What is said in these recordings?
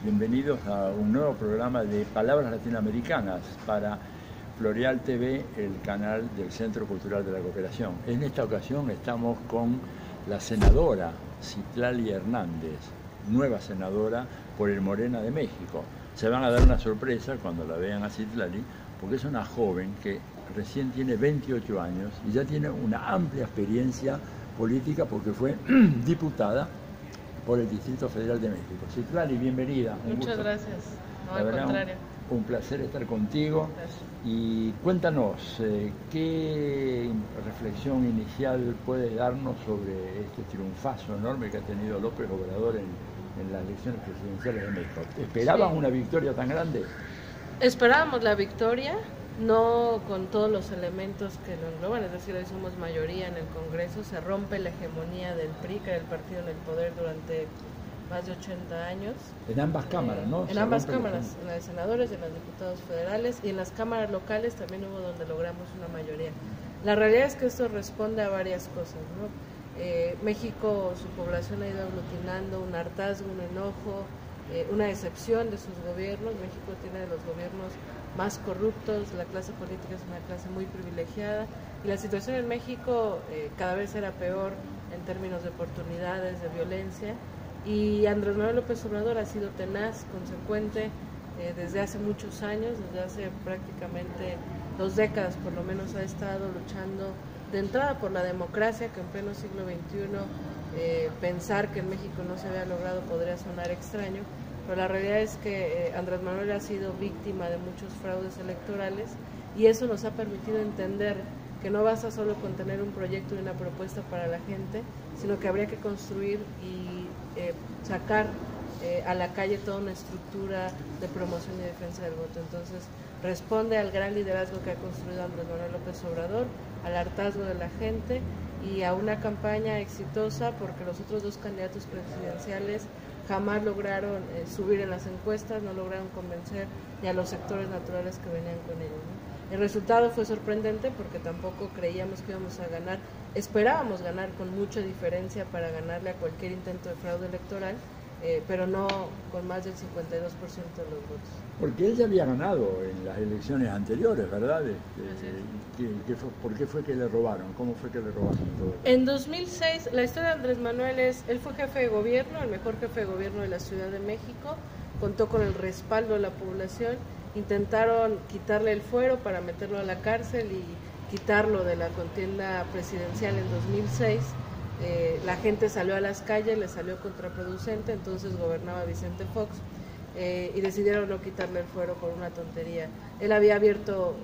Bienvenidos a un nuevo programa de Palabras Latinoamericanas para Floreal TV, el canal del Centro Cultural de la Cooperación. En esta ocasión estamos con la senadora Citlali Hernández, nueva senadora por el Morena de México. Se van a dar una sorpresa cuando la vean a Citlali, porque es una joven que recién tiene 28 años y ya tiene una amplia experiencia política porque fue diputada por el Distrito Federal de México. Citlali, bienvenida. Muchas gracias. No, al contrario. Un placer estar contigo. Gracias. Y cuéntanos, ¿qué reflexión inicial puedes darnos sobre este triunfazo enorme que ha tenido López Obrador en las elecciones presidenciales de México? ¿Esperaban una victoria tan grande? Esperábamos la victoria, no con todos los elementos que lo engloban, es decir, hoy somos mayoría en el Congreso, se rompe la hegemonía del PRI, que era el partido en el poder durante más de 80 años. En ambas cámaras, ¿no? En ambas cámaras, en la de senadores, en las de diputados federales y en las cámaras locales también hubo donde logramos una mayoría. La realidad es que esto responde a varias cosas, ¿no? México, su población ha ido aglutinando un hartazgo, un enojo, una decepción de sus gobiernos. México tiene de los gobiernos más corruptos, la clase política es una clase muy privilegiada y la situación en México cada vez era peor en términos de oportunidades, de violencia, y Andrés Manuel López Obrador ha sido tenaz, consecuente desde hace muchos años, desde hace prácticamente 2 décadas por lo menos ha estado luchando de entrada por la democracia, que en pleno siglo XXI pensar que en México no se había logrado podría sonar extraño, pero la realidad es que Andrés Manuel ha sido víctima de muchos fraudes electorales y eso nos ha permitido entender que no basta solo con tener un proyecto y una propuesta para la gente, sino que habría que construir y sacar a la calle toda una estructura de promoción y defensa del voto. Entonces responde al gran liderazgo que ha construido Andrés Manuel López Obrador, al hartazgo de la gente y a una campaña exitosa, porque los otros 2 candidatos presidenciales jamás lograron subir en las encuestas, no lograron convencer ni a los sectores naturales que venían con ellos, ¿no? El resultado fue sorprendente porque tampoco creíamos que íbamos a ganar, esperábamos ganar con mucha diferencia para ganarle a cualquier intento de fraude electoral, pero no con más del 52% de los votos. Porque él ya había ganado en las elecciones anteriores, ¿verdad? ¿Por qué fue que le robaron? ¿Cómo fue que le robaron todo? En 2006, la historia de Andrés Manuel él fue jefe de gobierno, el mejor jefe de gobierno de la Ciudad de México, contó con el respaldo de la población, intentaron quitarle el fuero para meterlo a la cárcel y quitarlo de la contienda presidencial en 2006. La gente salió a las calles, le salió contraproducente, entonces gobernaba Vicente Fox y decidieron no quitarle el fuero por una tontería. Él había abierto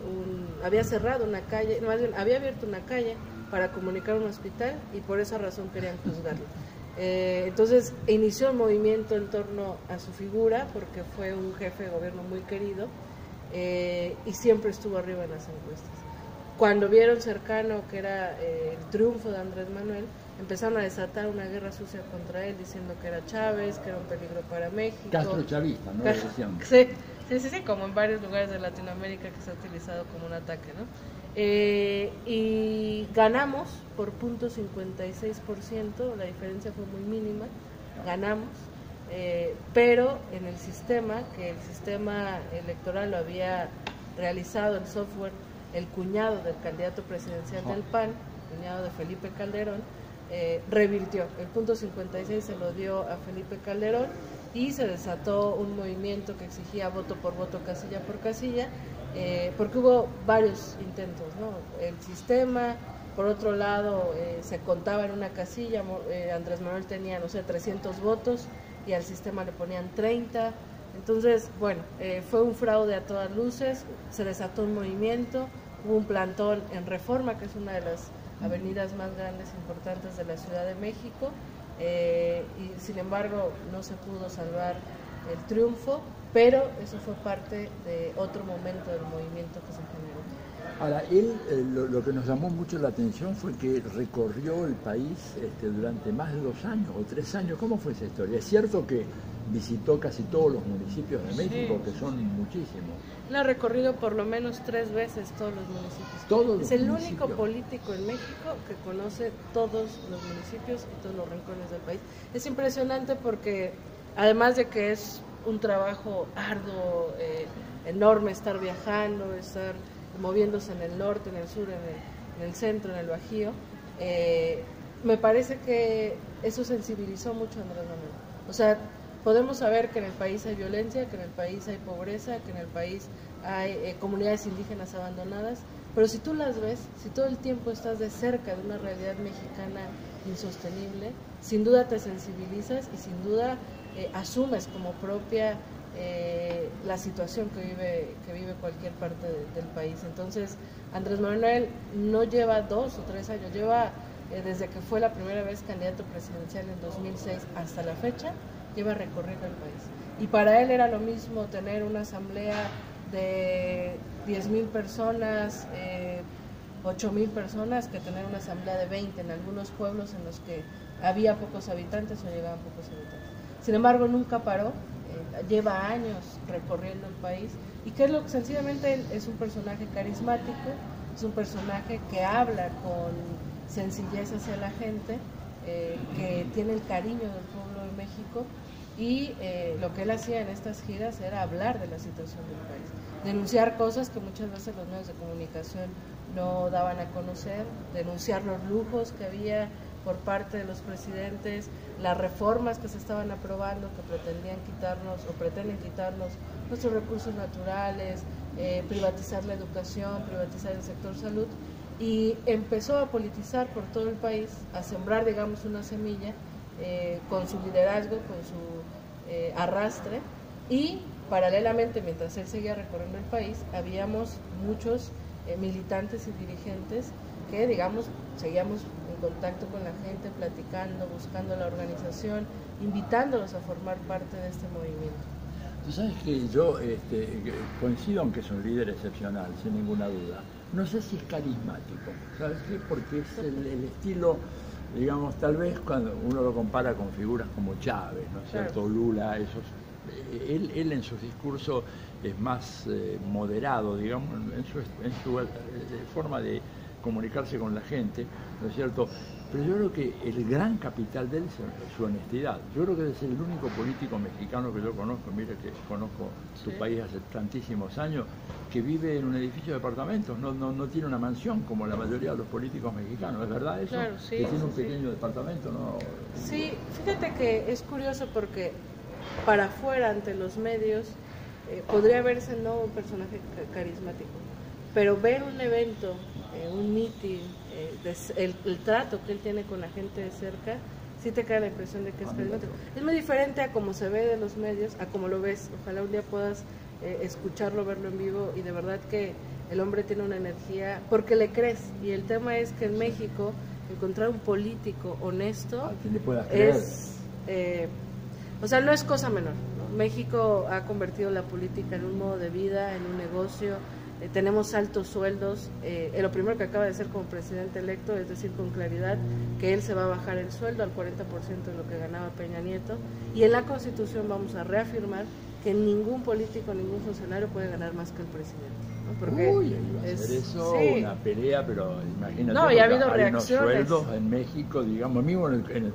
había abierto una calle para comunicar un hospital y por esa razón querían juzgarlo. Entonces inició un movimiento en torno a su figura porque fue un jefe de gobierno muy querido y siempre estuvo arriba en las encuestas. Cuando vieron cercano que era el triunfo de Andrés Manuel, empezaron a desatar una guerra sucia contra él, diciendo que era Chávez, que era un peligro para México. Castro chavista, ¿no? Sí, como en varios lugares de Latinoamérica que se ha utilizado como un ataque, ¿no? Y ganamos por 0.56%, la diferencia fue muy mínima, ganamos, pero en el sistema, que el sistema electoral lo había realizado el software, el cuñado del candidato presidencial del PAN, cuñado de Felipe Calderón, revirtió, el 0.56 se lo dio a Felipe Calderón y se desató un movimiento que exigía voto por voto, casilla por casilla, porque hubo varios intentos, ¿no? El sistema, por otro lado, se contaba en una casilla, Andrés Manuel tenía, 300 votos y al sistema le ponían 30, entonces, bueno, fue un fraude a todas luces, se desató un movimiento, hubo un plantón en Reforma, que es una de las avenidas más grandes e importantes de la Ciudad de México, y sin embargo no se pudo salvar el triunfo, pero eso fue parte de otro momento del movimiento que se generó. Ahora, él, lo que nos llamó mucho la atención fue que recorrió el país durante más de 2 años o 3 años. ¿Cómo fue esa historia? Es cierto que visitó casi todos los municipios de México, sí, que son muchísimos. Él ha recorrido por lo menos 3 veces todos los municipios. Todos es el único político en México que conoce todos los municipios y todos los rincones del país. Es impresionante porque, además de que es un trabajo arduo, enorme, estar viajando, estar moviéndose en el norte, en el sur, en el centro, en el Bajío. Me parece que eso sensibilizó mucho a Andrés Manuel. O sea, podemos saber que en el país hay violencia, que en el país hay pobreza, que en el país hay comunidades indígenas abandonadas, pero si tú las ves, si todo el tiempo estás de cerca de una realidad mexicana insostenible, sin duda te sensibilizas y sin duda asumes como propia la situación que vive cualquier parte del país. Entonces, Andrés Manuel no lleva 2 o 3 años, lleva desde que fue la primera vez candidato presidencial en 2006 hasta la fecha, lleva recorriendo el país. Y para él era lo mismo tener una asamblea de 10,000 personas, 8,000 personas, que tener una asamblea de 20 en algunos pueblos en los que había pocos habitantes o llegaban pocos habitantes. Sin embargo, nunca paró, lleva años recorriendo el país, y que es lo que sencillamente él es un personaje carismático, es un personaje que habla con sencillez hacia la gente, que tiene el cariño del pueblo de México, y lo que él hacía en estas giras era hablar de la situación del país, denunciar cosas que muchas veces los medios de comunicación no daban a conocer, denunciar los lujos que había por parte de los presidentes, las reformas que se estaban aprobando que pretendían quitarnos o pretenden quitarnos nuestros recursos naturales, privatizar la educación, privatizar el sector salud, y empezó a politizar por todo el país, a sembrar, digamos, una semilla con su liderazgo, con su arrastre, y paralelamente, mientras él seguía recorriendo el país, habíamos muchos militantes y dirigentes que, digamos, seguíamos en contacto con la gente, platicando, buscando la organización, invitándolos a formar parte de este movimiento. Tú sabes que yo coincido en que es un líder excepcional, sin ninguna duda. No sé si es carismático, ¿sabes qué? Porque es el estilo, digamos, tal vez cuando uno lo compara con figuras como Chávez, ¿no es cierto? Claro. Lula, esos. Él en sus discursos es más moderado, digamos, en su forma de comunicarse con la gente, ¿no es cierto? Pero yo creo que el gran capital de él es su honestidad. Yo creo que es el único político mexicano que yo conozco, mire que conozco su país hace tantísimos años, que vive en un edificio de departamentos, no tiene una mansión como la mayoría de los políticos mexicanos, ¿es verdad eso? Claro, sí, que tiene un pequeño departamento, ¿no? Sí, fíjate que es curioso porque para afuera, ante los medios, podría verse no un personaje carismático, pero ver un evento, un meeting, el trato que él tiene con la gente de cerca, sí te queda la impresión de que es carismático. Es muy diferente a como se ve de los medios, a como lo ves. Ojalá un día puedas escucharlo, verlo en vivo, y de verdad que el hombre tiene una energía, porque le crees, y el tema es que en México encontrar un político honesto es... o sea, no es cosa menor, ¿no? México ha convertido la política en un modo de vida, en un negocio. Tenemos altos sueldos. Lo primero que acaba de hacer como presidente electo es decir con claridad que él se va a bajar el sueldo al 40% de lo que ganaba Peña Nieto, y en la Constitución vamos a reafirmar que ningún político, ningún funcionario puede ganar más que el presidente, ¿no? Porque iba a ser eso, sí, una pelea, pero imagínate. No, y ha habido reacciones. Unos sueldos en México, digamos, mismo en el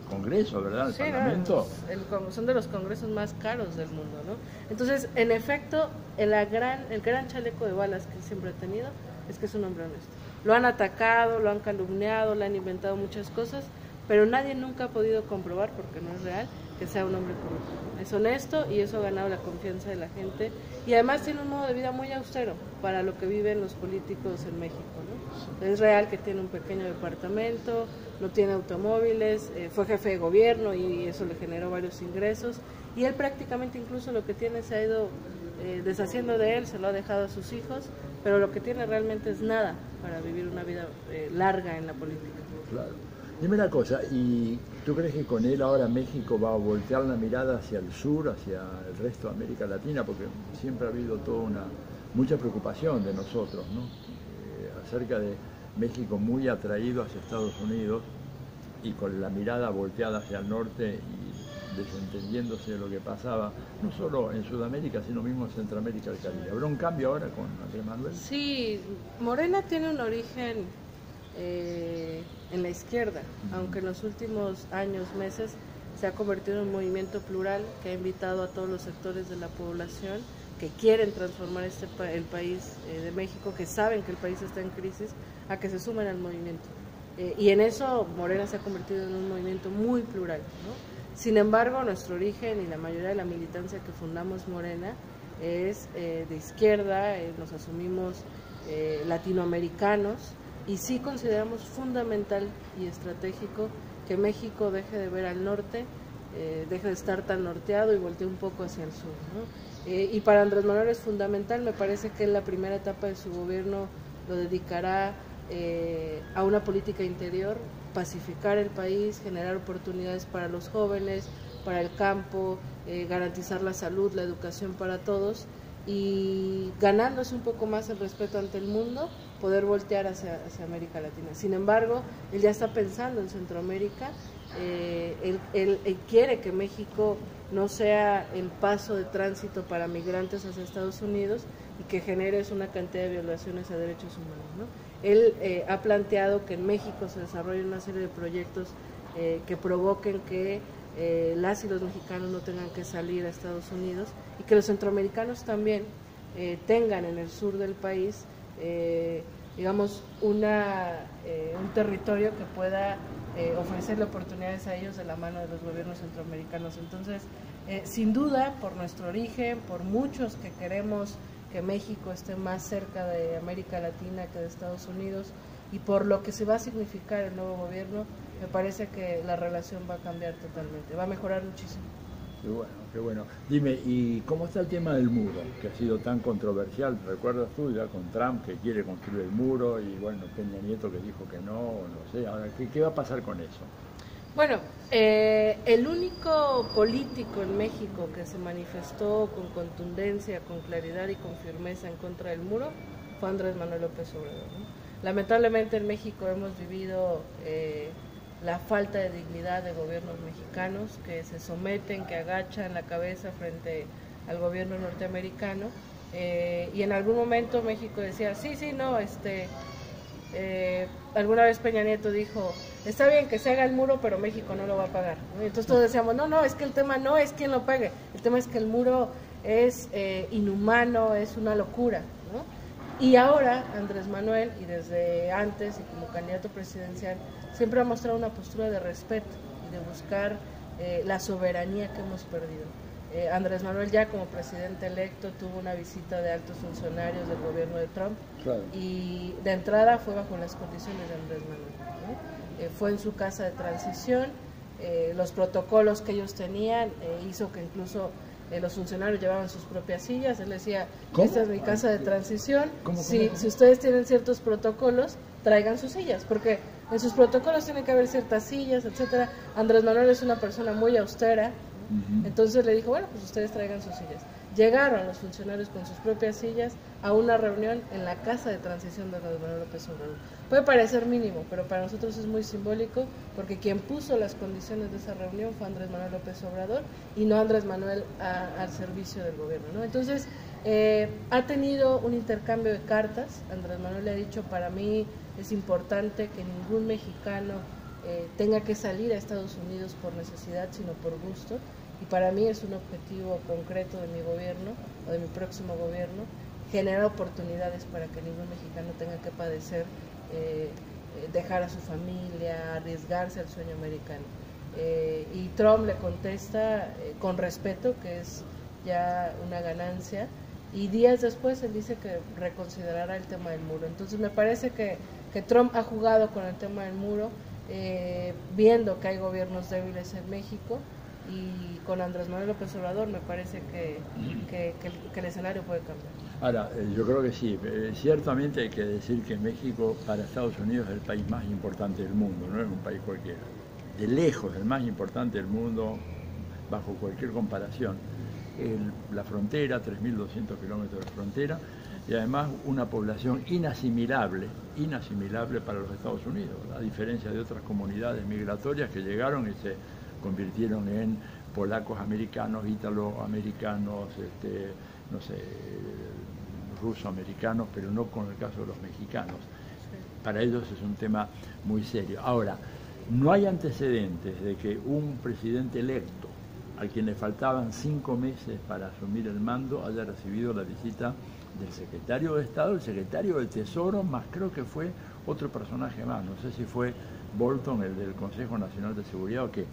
Congreso, ¿verdad? El Parlamento. No, son de los congresos más caros del mundo, ¿no? Entonces, en efecto, el gran chaleco de balas que siempre ha tenido es que es un hombre honesto. Lo han atacado, lo han calumniado, le han inventado muchas cosas, pero nadie nunca ha podido comprobar, porque no es real, que sea un hombre corrupto. Es honesto y eso ha ganado la confianza de la gente, y además tiene un modo de vida muy austero para lo que viven los políticos en México, ¿no? Es real que tiene un pequeño departamento, no tiene automóviles, fue jefe de gobierno y eso le generó varios ingresos, y él prácticamente incluso lo que tiene se ha ido deshaciendo de él, se lo ha dejado a sus hijos, pero lo que tiene realmente es nada para vivir una vida larga en la política. Claro. Dime una cosa, ¿y tú crees que con él ahora México va a voltear la mirada hacia el sur, hacia el resto de América Latina? Porque siempre ha habido mucha preocupación de nosotros, ¿no? Acerca de México muy atraído hacia Estados Unidos y con la mirada volteada hacia el norte y desentendiéndose de lo que pasaba, no solo en Sudamérica, sino mismo en Centroamérica y el Caribe. ¿Habrá un cambio ahora con Andrés Manuel? Sí, Morena tiene un origen en la izquierda, aunque en los últimos años, meses, se ha convertido en un movimiento plural que ha invitado a todos los sectores de la población que quieren transformar el país de México, que saben que el país está en crisis, a que se sumen al movimiento. Y en eso Morena se ha convertido en un movimiento muy plural, ¿no? Sin embargo, nuestro origen y la mayoría de la militancia que fundamos Morena es de izquierda, nos asumimos latinoamericanos, y sí consideramos fundamental y estratégico que México deje de ver al norte, deje de estar tan norteado y voltee un poco hacia el sur, ¿no? Y para Andrés Manuel es fundamental. Me parece que en la primera etapa de su gobierno lo dedicará a una política interior, pacificar el país, generar oportunidades para los jóvenes, para el campo, garantizar la salud, la educación para todos, y ganándose un poco más el respeto ante el mundo, poder voltear hacia América Latina. Sin embargo, él ya está pensando en Centroamérica. Él quiere que México no sea el paso de tránsito para migrantes hacia Estados Unidos y que genere una cantidad de violaciones a derechos humanos, ¿no? Él ha planteado que en México se desarrollen una serie de proyectos que provoquen que las y los mexicanos no tengan que salir a Estados Unidos, y que los centroamericanos también tengan en el sur del país digamos un territorio que pueda ofrecerle oportunidades a ellos de la mano de los gobiernos centroamericanos. Entonces, sin duda, por nuestro origen, por muchos que queremos que México esté más cerca de América Latina que de Estados Unidos, y por lo que se va a significar el nuevo gobierno, me parece que la relación va a cambiar totalmente, va a mejorar muchísimo. Qué bueno, qué bueno. Dime, ¿y cómo está el tema del muro, que ha sido tan controversial? ¿Recuerdas tú ya con Trump, que quiere construir el muro, y bueno, Peña Nieto que dijo que no sé? Ahora, ¿qué va a pasar con eso? Bueno, el único político en México que se manifestó con contundencia, con claridad y con firmeza en contra del muro fue Andrés Manuel López Obrador, ¿no? Lamentablemente en México hemos vivido la falta de dignidad de gobiernos mexicanos que se someten, que agachan la cabeza frente al gobierno norteamericano, y en algún momento México decía, sí, no, alguna vez Peña Nieto dijo, está bien que se haga el muro, pero México no lo va a pagar, ¿no? Y entonces todos decíamos, no, es que el tema no es quién lo pague, el tema es que el muro es inhumano, es una locura, ¿no? Y ahora Andrés Manuel, y desde antes y como candidato presidencial, siempre ha mostrado una postura de respeto y de buscar la soberanía que hemos perdido. Andrés Manuel ya como presidente electo tuvo una visita de altos funcionarios del gobierno de Trump, claro, y de entrada fue bajo las condiciones de Andrés Manuel, ¿no? Fue en su casa de transición, los protocolos que ellos tenían hizo que incluso los funcionarios llevaban sus propias sillas. Él decía, esta es mi casa de transición, si ustedes tienen ciertos protocolos, traigan sus sillas, porque en sus protocolos tiene que haber ciertas sillas, etcétera. Andrés Manuel es una persona muy austera, entonces le dijo, bueno, pues ustedes traigan sus sillas. Llegaron los funcionarios con sus propias sillas a una reunión en la casa de transición de Andrés Manuel López Obrador. Puede parecer mínimo, pero para nosotros es muy simbólico, porque quien puso las condiciones de esa reunión fue Andrés Manuel López Obrador y no Andrés Manuel al servicio del gobierno, ¿no? Entonces, ha tenido un intercambio de cartas. Andrés Manuel le ha dicho, para mí es importante que ningún mexicano tenga que salir a Estados Unidos por necesidad, sino por gusto. Y para mí es un objetivo concreto de mi gobierno, o de mi próximo gobierno, generar oportunidades para que ningún mexicano tenga que padecer, dejar a su familia, arriesgarse al sueño americano. Y Trump le contesta con respeto, que es ya una ganancia, y días después él dice que reconsiderará el tema del muro. Entonces me parece que Trump ha jugado con el tema del muro, viendo que hay gobiernos débiles en México, y con Andrés Manuel López Obrador me parece que el escenario puede cambiar. Ahora, yo creo que sí, ciertamente hay que decir que México para Estados Unidos es el país más importante del mundo, no es un país cualquiera, de lejos el más importante del mundo bajo cualquier comparación. La frontera, 3.200 kilómetros de frontera, y además una población inasimilable para los Estados Unidos, a diferencia de otras comunidades migratorias que llegaron y se convirtieron en polacos americanos, ítalo-americanos, no sé, ruso-americanos, pero no con el caso de los mexicanos. Para ellos es un tema muy serio. Ahora, No hay antecedentes de que un presidente electo, al quien le faltaban 5 meses para asumir el mando, haya recibido la visita del secretario de Estado, el secretario del Tesoro, más creo que fue otro personaje más, no sé si fue Bolton, el del Consejo Nacional de Seguridad o qué.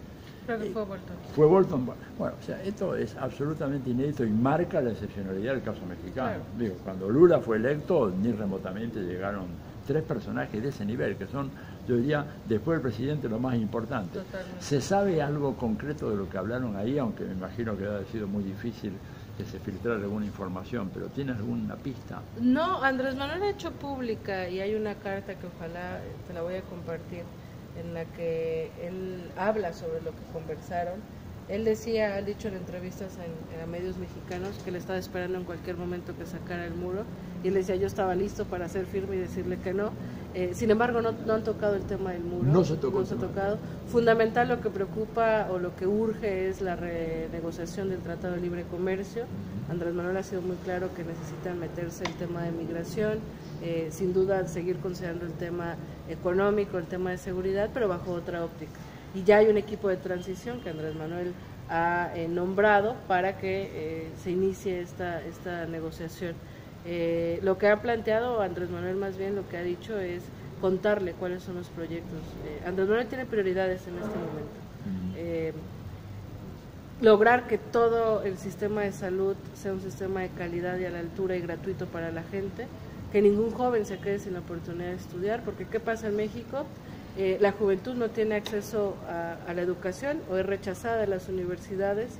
Creo que fue Bolton. Fue Bolton. Bueno, o sea, esto es absolutamente inédito y marca la excepcionalidad del caso mexicano. Claro. Digo, cuando Lula fue electo, ni remotamente llegaron 3 personajes de ese nivel, que son, yo diría, después del presidente, lo más importante. Totalmente. ¿Se sabe algo concreto de lo que hablaron ahí? Aunque me imagino que ha sido muy difícil que se filtrara alguna información, pero ¿tiene alguna pista? No, Andrés Manuel ha hecho pública, y hay una carta que ojalá te la voy a compartir, en la que él habla sobre lo que conversaron. Él decía, ha dicho en entrevistas a medios mexicanos que le estaba esperando en cualquier momento que sacara el muro, y él decía, yo estaba listo para ser firme y decirle que no. Sin embargo, no han tocado el tema del muro. No se tocó. No se ha tocado. Fundamental, lo que preocupa o lo que urge es la renegociación del Tratado de Libre Comercio. Andrés Manuel ha sido muy claro que necesitan meterse el tema de migración, sin duda seguir considerando el tema económico, el tema de seguridad, pero bajo otra óptica. Y ya hay un equipo de transición que Andrés Manuel ha nombrado para que se inicie esta negociación. Lo que ha planteado Andrés Manuel, más bien lo que ha dicho es contarle cuáles son los proyectos. Andrés Manuel tiene prioridades en este momento. Lograr que todo el sistema de salud sea un sistema de calidad y a la altura y gratuito para la gente, que ningún joven se quede sin la oportunidad de estudiar, porque ¿qué pasa en México? La juventud no tiene acceso a la educación o es rechazada de las universidades,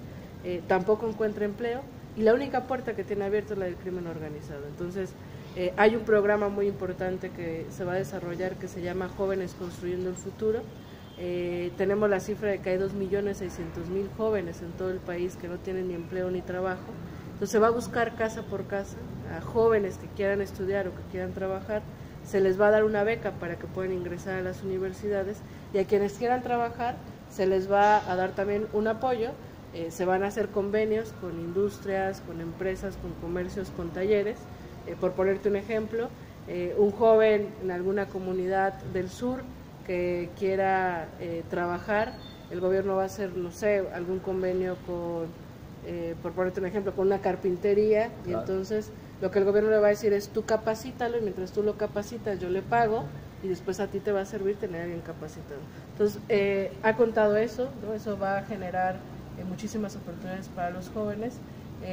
tampoco encuentra empleo, y la única puerta que tiene abierta es la del crimen organizado. Entonces, hay un programa muy importante que se va a desarrollar que se llama Jóvenes Construyendo el Futuro. Tenemos la cifra de que hay 2.600.000 jóvenes en todo el país que no tienen ni empleo ni trabajo. Entonces se va a buscar casa por casa a jóvenes que quieran estudiar o que quieran trabajar, se les va a dar una beca para que puedan ingresar a las universidades, y a quienes quieran trabajar se les va a dar también un apoyo. Se van a hacer convenios con industrias, con empresas, con comercios, con talleres. Por ponerte un ejemplo, un joven en alguna comunidad del sur que quiera trabajar, el gobierno va a hacer, no sé, algún convenio con, por ponerte un ejemplo, con una carpintería, y claro, entonces lo que el gobierno le va a decir es, tú capacítalo, y mientras tú lo capacitas yo le pago, y después a ti te va a servir tener a alguien capacitado. Entonces, ha contado eso, ¿no? Eso va a generar muchísimas oportunidades para los jóvenes,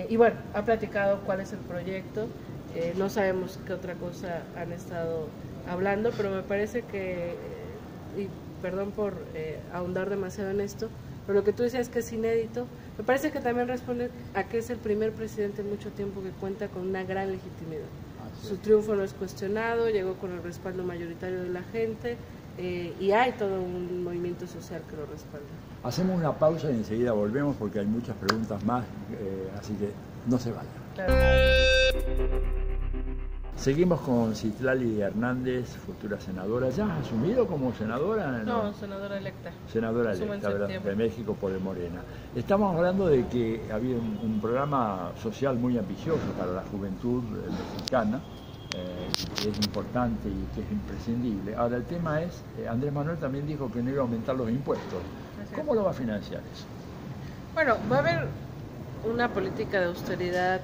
y bueno, ha platicado cuál es el proyecto. No sabemos qué otra cosa han estado hablando, pero me parece que, y perdón por ahondar demasiado en esto, pero lo que tú decías que es inédito, me parece que también responde a que es el primer presidente en mucho tiempo que cuenta con una gran legitimidad. Su triunfo no es cuestionado, llegó con el respaldo mayoritario de la gente, y hay todo un movimiento social que lo respalda. Hacemos una pausa y enseguida volvemos porque hay muchas preguntas más, así que no se vayan. Claro. Seguimos con Citlali Hernández, futura senadora. ¿Ya has asumido como senadora? No, senadora electa. Senadora electa, de México por el Morena. Estamos hablando de que había un programa social muy ambicioso para la juventud mexicana, que es importante y que es imprescindible. Ahora, el tema es, Andrés Manuel también dijo que no iba a aumentar los impuestos. ¿Cómo lo va a financiar eso? Bueno, va a haber una política de austeridad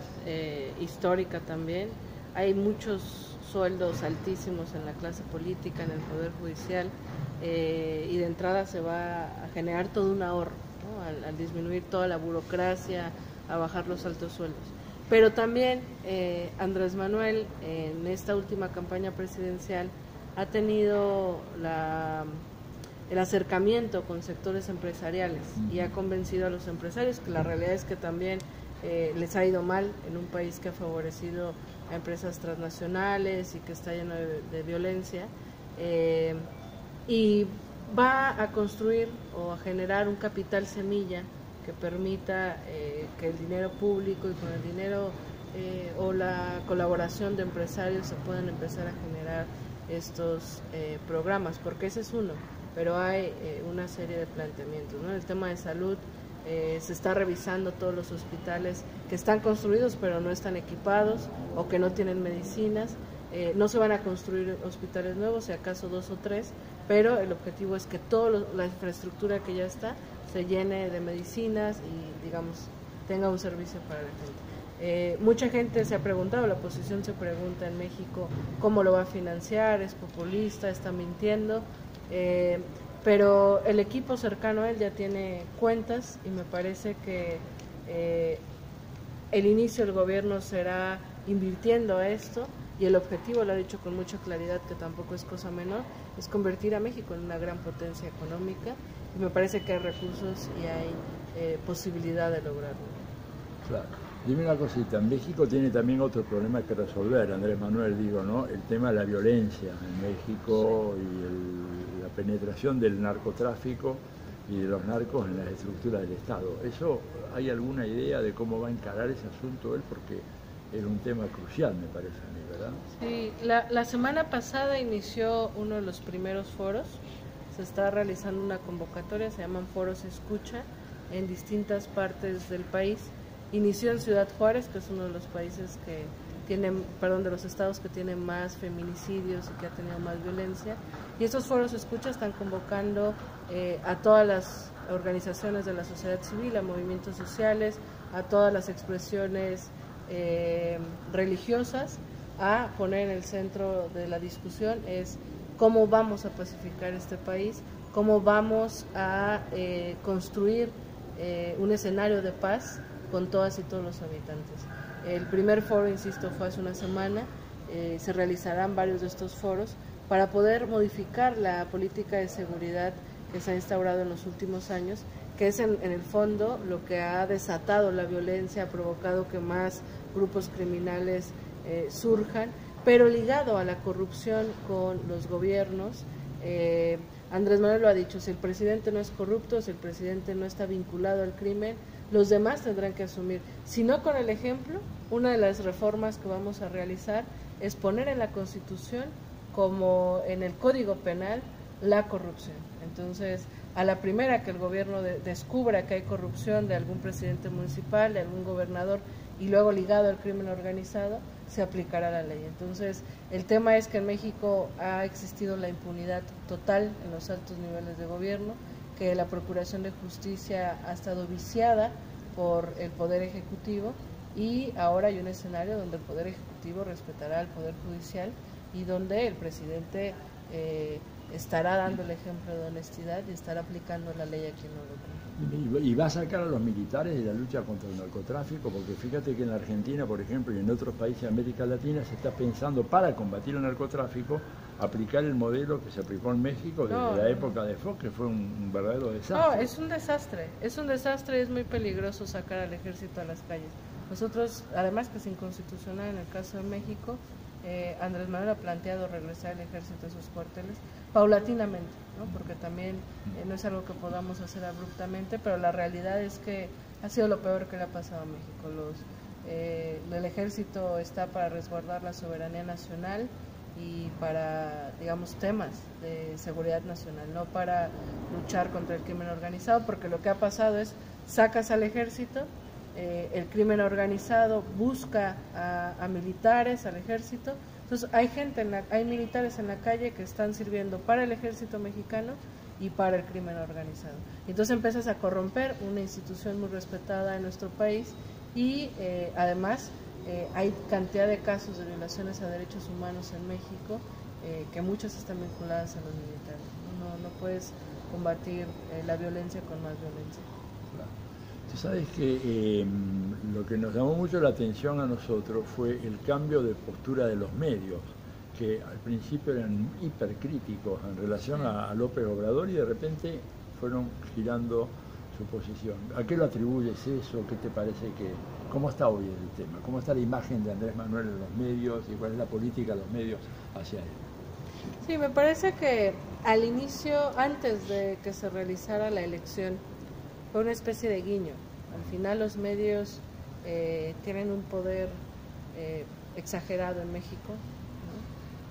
histórica también. Hay muchos sueldos altísimos en la clase política, en el Poder Judicial, y de entrada se va a generar todo un ahorro, ¿no? Al disminuir toda la burocracia, a bajar los altos sueldos. Pero también Andrés Manuel, en esta última campaña presidencial, ha tenido el acercamiento con sectores empresariales y ha convencido a los empresarios que la realidad es que también les ha ido mal en un país que ha favorecido a empresas transnacionales y que está lleno de violencia, y va a construir o a generar un capital semilla que permita que el dinero público y con el dinero o la colaboración de empresarios se puedan empezar a generar estos programas, porque ese es uno, pero hay una serie de planteamientos, ¿no? El tema de salud, se está revisando todos los hospitales que están construidos pero no están equipados o que no tienen medicinas. No se van a construir hospitales nuevos, si acaso 2 o 3, pero el objetivo es que toda la infraestructura que ya está se llene de medicinas y, digamos, tenga un servicio para la gente. Mucha gente se ha preguntado, la oposición se pregunta en México cómo lo va a financiar, es populista, está mintiendo, pero el equipo cercano a él ya tiene cuentas y me parece que el inicio del gobierno será invirtiendo a esto, y el objetivo, lo ha dicho con mucha claridad, que tampoco es cosa menor, es convertir a México en una gran potencia económica, y me parece que hay recursos y hay posibilidad de lograrlo. Claro. Dime una cosita, México tiene también otro problema que resolver, Andrés Manuel, digo, ¿no? El tema de la violencia en México y la penetración del narcotráfico y de los narcos en las estructuras del Estado. ¿Eso hay alguna idea de cómo va a encarar ese asunto él? Porque es un tema crucial, me parece a mí, ¿verdad? Sí, la semana pasada inició uno de los primeros foros, se está realizando una convocatoria, se llaman Foros Escucha, en distintas partes del país. Inició en Ciudad Juárez, que es uno de los países que tienen, de los estados que tienen más feminicidios y que ha tenido más violencia. Y estos foros escucha están convocando a todas las organizaciones de la sociedad civil, a movimientos sociales, a todas las expresiones religiosas, a poner en el centro de la discusión es cómo vamos a pacificar este país, cómo vamos a construir un escenario de paz con todas y todos los habitantes. El primer foro, insisto, fue hace una semana, se realizarán varios de estos foros para poder modificar la política de seguridad que se ha instaurado en los últimos años, que es en el fondo lo que ha desatado la violencia, ha provocado que más grupos criminales surjan, pero ligado a la corrupción con los gobiernos. Andrés Manuel lo ha dicho, si el presidente no es corrupto, si el presidente no está vinculado al crimen, los demás tendrán que asumir. Si no con el ejemplo, una de las reformas que vamos a realizar es poner en la Constitución, como en el Código Penal, la corrupción. Entonces, a la primera que el gobierno descubra que hay corrupción de algún presidente municipal, de algún gobernador, y luego ligado al crimen organizado, se aplicará la ley. Entonces, el tema es que en México ha existido la impunidad total en los altos niveles de gobierno, que la Procuración de Justicia ha estado viciada por el Poder Ejecutivo, y ahora hay un escenario donde el Poder Ejecutivo respetará al Poder Judicial y donde el presidente estará dando el ejemplo de honestidad y estará aplicando la ley a quien no lo cumple. Y va a sacar a los militares de la lucha contra el narcotráfico, porque fíjate que en la Argentina, por ejemplo, y en otros países de América Latina se está pensando, para combatir el narcotráfico, aplicar el modelo que se aplicó en México desde la época de Fox, que fue un verdadero desastre. No, es un desastre, es muy peligroso sacar al ejército a las calles. Nosotros, además que es inconstitucional en el caso de México, Andrés Manuel ha planteado regresar el ejército a sus cuarteles paulatinamente, ¿no? Porque también no es algo que podamos hacer abruptamente, pero la realidad es que ha sido lo peor que le ha pasado a México. El ejército está para resguardar la soberanía nacional y para, digamos, temas de seguridad nacional, no para luchar contra el crimen organizado, porque lo que ha pasado es, sacas al ejército, el crimen organizado busca a militares, al ejército, entonces hay militares en la calle que están sirviendo para el ejército mexicano y para el crimen organizado. Entonces empiezas a corromper una institución muy respetada en nuestro país y además hay cantidad de casos de violaciones a derechos humanos en México que muchas están vinculadas a los militares. No puedes combatir la violencia con más violencia. Tú sabes que lo que nos llamó mucho la atención a nosotros fue el cambio de postura de los medios, que al principio eran hipercríticos en relación a López Obrador y de repente fueron girando su posición. ¿A qué lo atribuyes eso? ¿Qué te parece cómo está hoy el tema? ¿Cómo está la imagen de Andrés Manuel en los medios y cuál es la política de los medios hacia él? Sí, me parece que al inicio, antes de que se realizara la elección, fue una especie de guiño. Al final los medios tienen un poder exagerado en México,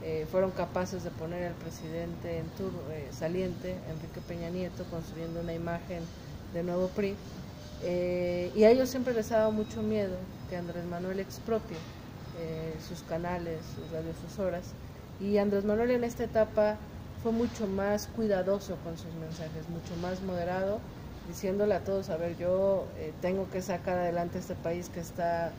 ¿no? Fueron capaces de poner al presidente saliente, Enrique Peña Nieto, construyendo una imagen de nuevo PRI, y a ellos siempre les ha dado mucho miedo que Andrés Manuel expropie sus canales, sus radiodifusoras, y Andrés Manuel en esta etapa fue mucho más cuidadoso con sus mensajes, mucho más moderado, diciéndole a todos, a ver, yo tengo que sacar adelante este país que está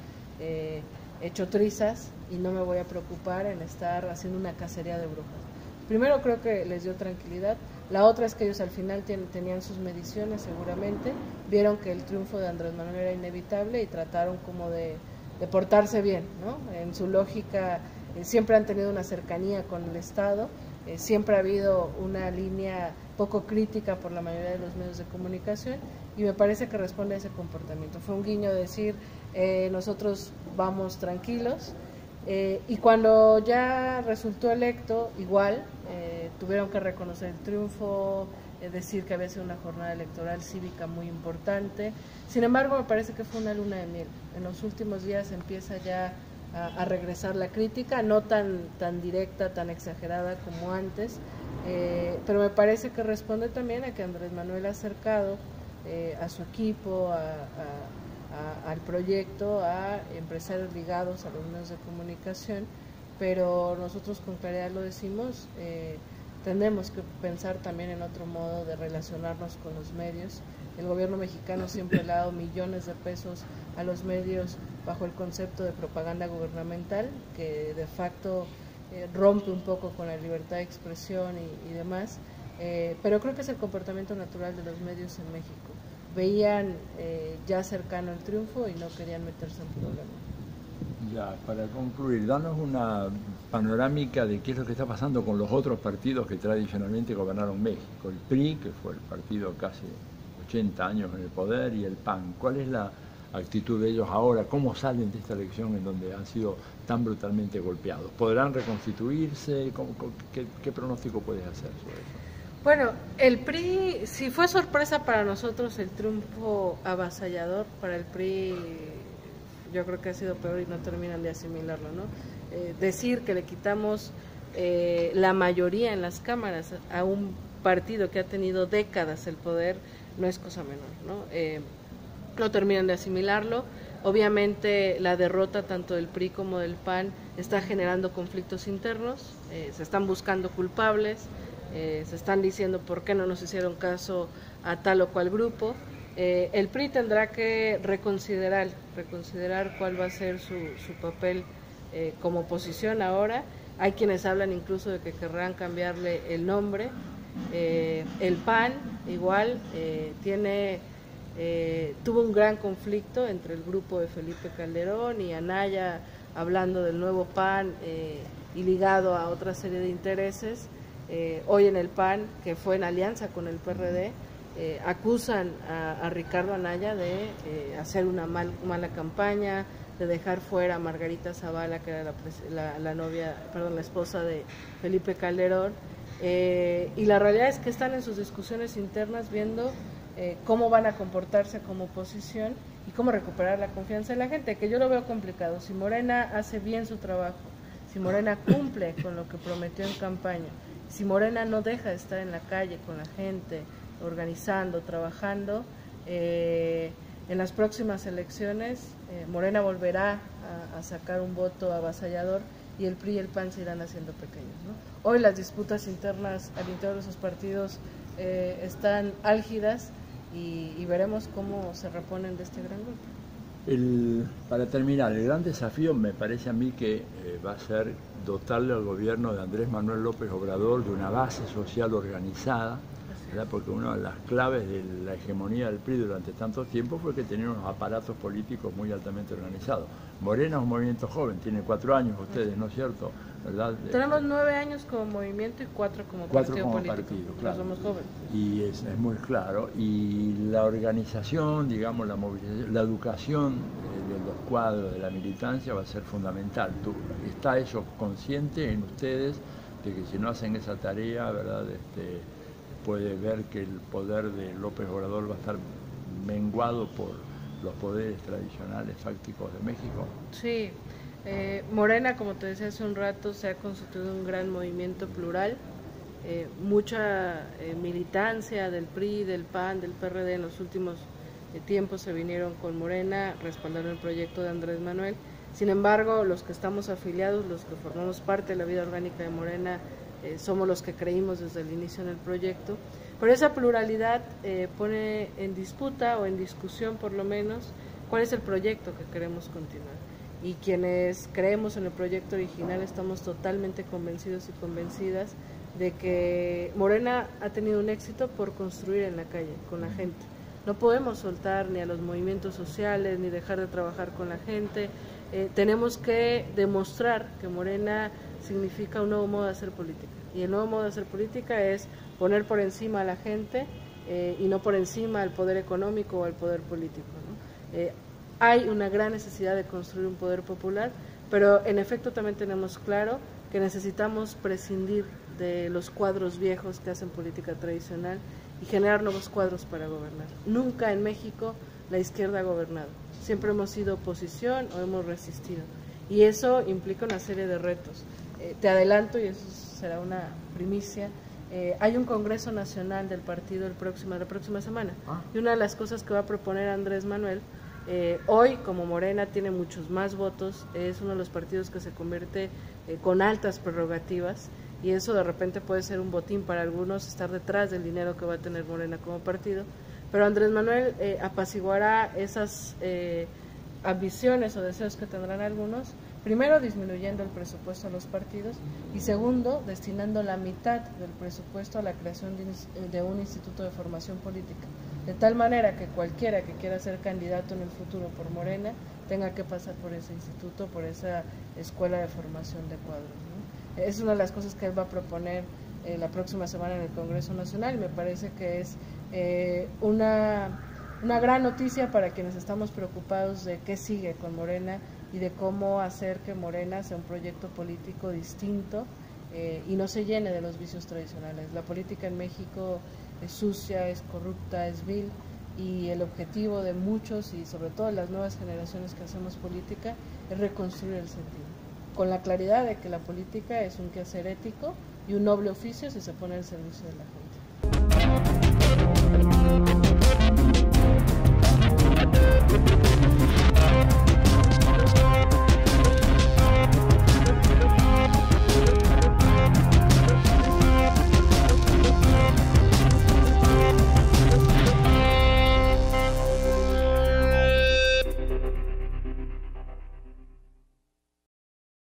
hecho trizas y no me voy a preocupar en estar haciendo una cacería de brujas. Primero, creo que les dio tranquilidad. La otra es que ellos al final tenían sus mediciones seguramente, vieron que el triunfo de Andrés Manuel era inevitable y trataron como de portarse bien, ¿no? En su lógica siempre han tenido una cercanía con el Estado, siempre ha habido una línea poco crítica por la mayoría de los medios de comunicación y me parece que responde a ese comportamiento. Fue un guiño decir, nosotros vamos tranquilos, y cuando ya resultó electo, igual, tuvieron que reconocer el triunfo, decir que había sido una jornada electoral cívica muy importante. Sin embargo, me parece que fue una luna de miel. En los últimos días empieza ya a regresar la crítica, no tan directa, tan exagerada como antes, pero me parece que responde también a que Andrés Manuel ha acercado a su equipo, al proyecto, a empresarios ligados a los medios de comunicación, pero nosotros con claridad lo decimos, tenemos que pensar también en otro modo de relacionarnos con los medios. El gobierno mexicano siempre le ha dado millones de pesos a los medios bajo el concepto de propaganda gubernamental, que de facto rompe un poco con la libertad de expresión y demás, pero creo que es el comportamiento natural de los medios en México. Veían ya cercano el triunfo y no querían meterse en problemas. Ya, para concluir, danos una panorámica de qué es lo que está pasando con los otros partidos que tradicionalmente gobernaron México. El PRI, que fue el partido casi 80 años en el poder, y el PAN. ¿Cuál es la actitud de ellos ahora? ¿Cómo salen de esta elección en donde han sido tan brutalmente golpeados? ¿Podrán reconstituirse? ¿Qué pronóstico puedes hacer sobre eso? Bueno, el PRI, si fue sorpresa para nosotros el triunfo avasallador, para el PRI yo creo que ha sido peor y no terminan de asimilarlo, ¿no? Decir que le quitamos la mayoría en las cámaras a un partido que ha tenido décadas el poder no es cosa menor, ¿no? No terminan de asimilarlo. Obviamente la derrota tanto del PRI como del PAN está generando conflictos internos, se están buscando culpables, se están diciendo por qué no nos hicieron caso a tal o cual grupo. El PRI tendrá que reconsiderar cuál va a ser su papel como oposición ahora. Hay quienes hablan incluso de que querrán cambiarle el nombre. El PAN igual tuvo un gran conflicto entre el grupo de Felipe Calderón y Anaya, hablando del nuevo PAN y ligado a otra serie de intereses. Hoy en el PAN, que fue en alianza con el PRD, acusan a Ricardo Anaya de hacer una mala campaña, de dejar fuera a Margarita Zavala, que era la esposa de Felipe Calderón, y la realidad es que están en sus discusiones internas viendo cómo van a comportarse como oposición y cómo recuperar la confianza de la gente, que yo lo veo complicado. Si Morena hace bien su trabajo, si Morena cumple con lo que prometió en campaña, si Morena no deja de estar en la calle con la gente, organizando, trabajando, en las próximas elecciones Morena volverá a sacar un voto avasallador y el PRI y el PAN se irán haciendo pequeños, ¿no? Hoy las disputas internas al interior de esos partidos están álgidas y veremos cómo se reponen de este gran golpe. Para terminar, el gran desafío me parece a mí que va a ser dotarle al gobierno de Andrés Manuel López Obrador de una base social organizada, ¿verdad? Porque una de las claves de la hegemonía del PRI durante tanto tiempo fue que tenía unos aparatos políticos muy altamente organizados. Morena es un movimiento joven, tiene 4 años ustedes, ¿no es cierto? ¿Verdad? Tenemos 9 años como movimiento y 4 como partido político. Claro. Somos jóvenes. Y es muy claro. Y la organización, digamos, la movilización, la educación de los cuadros de la militancia va a ser fundamental. ¿Está eso consciente en ustedes de que si no hacen esa tarea, ¿verdad? Puede ver que el poder de López Obrador va a estar menguado por los poderes tradicionales fácticos de México? Sí. Morena, como te decía hace un rato, se ha constituido un gran movimiento plural, mucha militancia del PRI, del PAN, del PRD en los últimos tiempos se vinieron con Morena, respaldaron el proyecto de Andrés Manuel. Sin embargo, los que estamos afiliados, los que formamos parte de la vida orgánica de Morena, somos los que creímos desde el inicio en el proyecto, pero esa pluralidad pone en disputa o en discusión por lo menos cuál es el proyecto que queremos continuar. Y quienes creemos en el proyecto original estamos totalmente convencidos y convencidas de que Morena ha tenido un éxito por construir en la calle, con la gente. No podemos soltar ni a los movimientos sociales, ni dejar de trabajar con la gente. Tenemos que demostrar que Morena significa un nuevo modo de hacer política. Y el nuevo modo de hacer política es poner por encima a la gente y no por encima al poder económico o al poder político, ¿no? Hay una gran necesidad de construir un poder popular, pero en efecto también tenemos claro que necesitamos prescindir de los cuadros viejos que hacen política tradicional y generar nuevos cuadros para gobernar. Nunca en México la izquierda ha gobernado, siempre hemos sido oposición o hemos resistido, y eso implica una serie de retos. Te adelanto, y eso será una primicia, hay un Congreso Nacional del partido la próxima semana, y una de las cosas que va a proponer Andrés Manuel, hoy como Morena tiene muchos más votos, es uno de los partidos que se convierte con altas prerrogativas, y eso de repente puede ser un botín para algunos, estar detrás del dinero que va a tener Morena como partido, pero Andrés Manuel apaciguará esas ambiciones o deseos que tendrán algunos, primero disminuyendo el presupuesto a los partidos y segundo destinando la mitad del presupuesto a la creación de un instituto de formación política, de tal manera que cualquiera que quiera ser candidato en el futuro por Morena tenga que pasar por ese instituto, por esa escuela de formación de cuadros, ¿no? Es una de las cosas que él va a proponer la próxima semana en el Congreso Nacional. Me parece que es una gran noticia para quienes estamos preocupados de qué sigue con Morena y de cómo hacer que Morena sea un proyecto político distinto y no se llene de los vicios tradicionales. La política en México es sucia, es corrupta, es vil, y el objetivo de muchos y sobre todo las nuevas generaciones que hacemos política es reconstruir el sentido, con la claridad de que la política es un quehacer ético y un noble oficio si se pone al servicio de la gente.